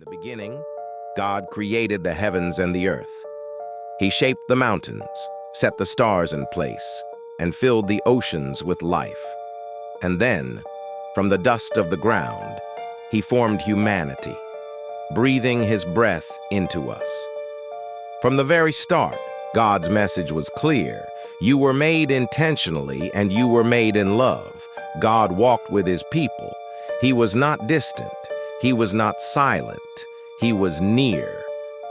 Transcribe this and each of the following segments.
the beginning, God created the heavens and the earth. He shaped the mountains, set the stars in place, and filled the oceans with life. And then, from the dust of the ground, he formed humanity, breathing his breath into us. From the very start, God's message was clear. You were made intentionally, and you were made in love. God walked with his people. He was not distant. He was not silent. He was near.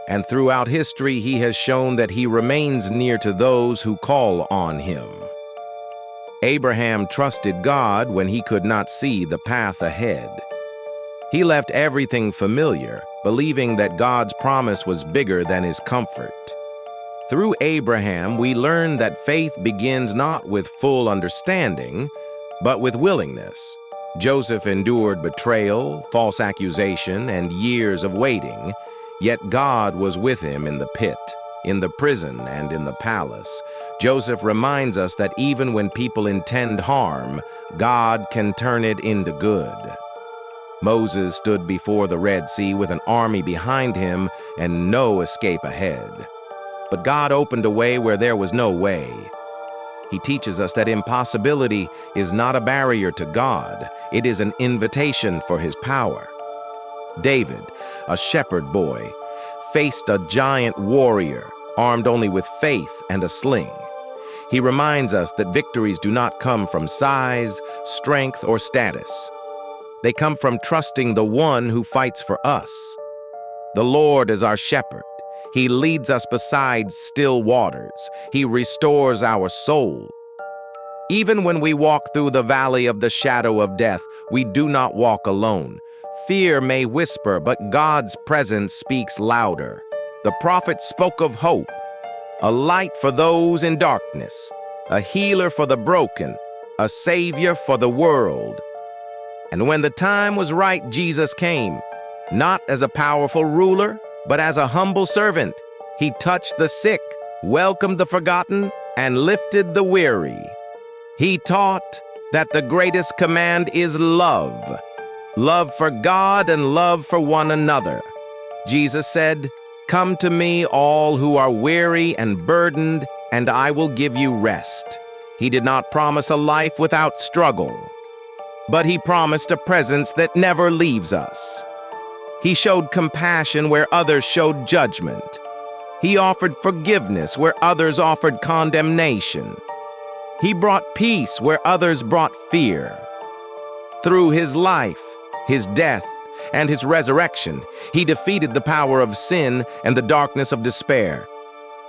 And throughout history, he has shown that he remains near to those who call on him. Abraham trusted God when he could not see the path ahead. He left everything familiar, believing that God's promise was bigger than his comfort. Through Abraham, we learn that faith begins not with full understanding, but with willingness. Joseph endured betrayal, false accusation, and years of waiting, yet God was with him in the pit, in the prison, and in the palace. Joseph reminds us that even when people intend harm, God can turn it into good. Moses stood before the Red Sea with an army behind him and no escape ahead. But God opened a way where there was no way. He teaches us that impossibility is not a barrier to God. It is an invitation for his power. David, a shepherd boy, faced a giant warrior armed only with faith and a sling. He reminds us that victories do not come from size, strength, or status. They come from trusting the one who fights for us. The Lord is our shepherd. He leads us beside still waters. He restores our soul. Even when we walk through the valley of the shadow of death, we do not walk alone. Fear may whisper, but God's presence speaks louder. The prophet spoke of hope, a light for those in darkness, a healer for the broken, a savior for the world. And when the time was right, Jesus came, not as a powerful ruler, but as a humble servant. He touched the sick, welcomed the forgotten, and lifted the weary. He taught that the greatest command is love. Love for God and love for one another. Jesus said, "Come to me, all who are weary and burdened, and I will give you rest." He did not promise a life without struggle, but he promised a presence that never leaves us. He showed compassion where others showed judgment. He offered forgiveness where others offered condemnation. He brought peace where others brought fear. Through his life, his death, and his resurrection, he defeated the power of sin and the darkness of despair.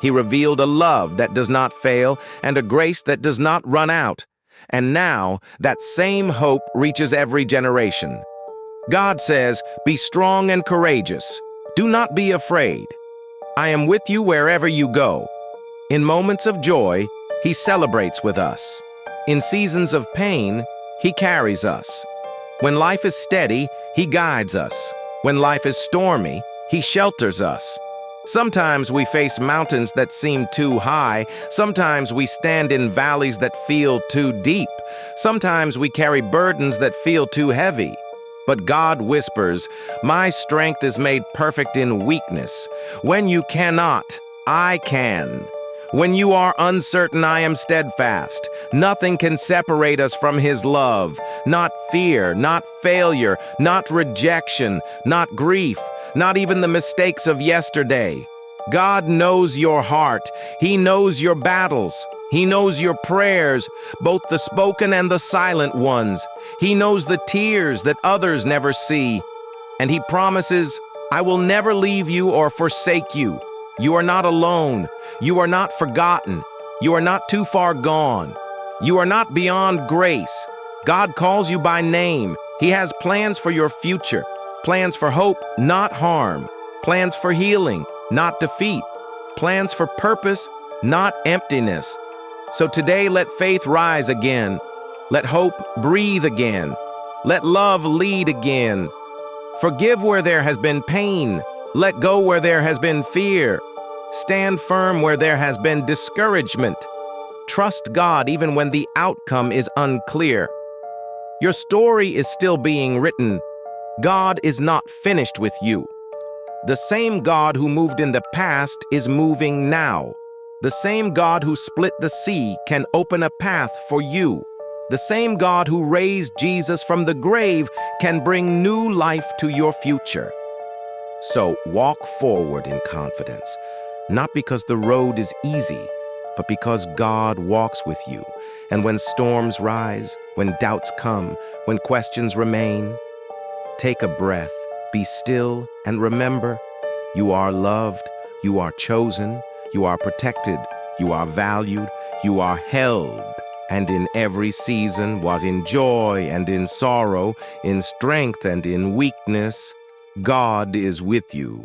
He revealed a love that does not fail and a grace that does not run out. And now, that same hope reaches every generation. God says, "Be strong and courageous. Do not be afraid. I am with you wherever you go." In moments of joy, he celebrates with us. In seasons of pain, he carries us. When life is steady, he guides us. When life is stormy, he shelters us. Sometimes we face mountains that seem too high. Sometimes we stand in valleys that feel too deep. Sometimes we carry burdens that feel too heavy. But God whispers, "My strength is made perfect in weakness. When you cannot, I can. When you are uncertain, I am steadfast. Nothing can separate us from his love. Not fear, not failure, not rejection, not grief, not even the mistakes of yesterday. God knows your heart. He knows your battles. He knows your prayers, both the spoken and the silent ones. He knows the tears that others never see. And he promises, "I will never leave you or forsake you. You are not alone. You are not forgotten. You are not too far gone. You are not beyond grace." God calls you by name. He has plans for your future, plans for hope, not harm, plans for healing, not defeat, plans for purpose, not emptiness. So today, let faith rise again. Let hope breathe again. Let love lead again. Forgive where there has been pain. Let go where there has been fear. Stand firm where there has been discouragement. Trust God even when the outcome is unclear. Your story is still being written. God is not finished with you. The same God who moved in the past is moving now. The same God who split the sea can open a path for you. The same God who raised Jesus from the grave can bring new life to your future. So walk forward in confidence, not because the road is easy, but because God walks with you. And when storms rise, when doubts come, when questions remain, take a breath, be still, and remember, you are loved, you are chosen, you are protected, you are valued, you are held. And in every season, was in joy and in sorrow, in strength and in weakness, God is with you.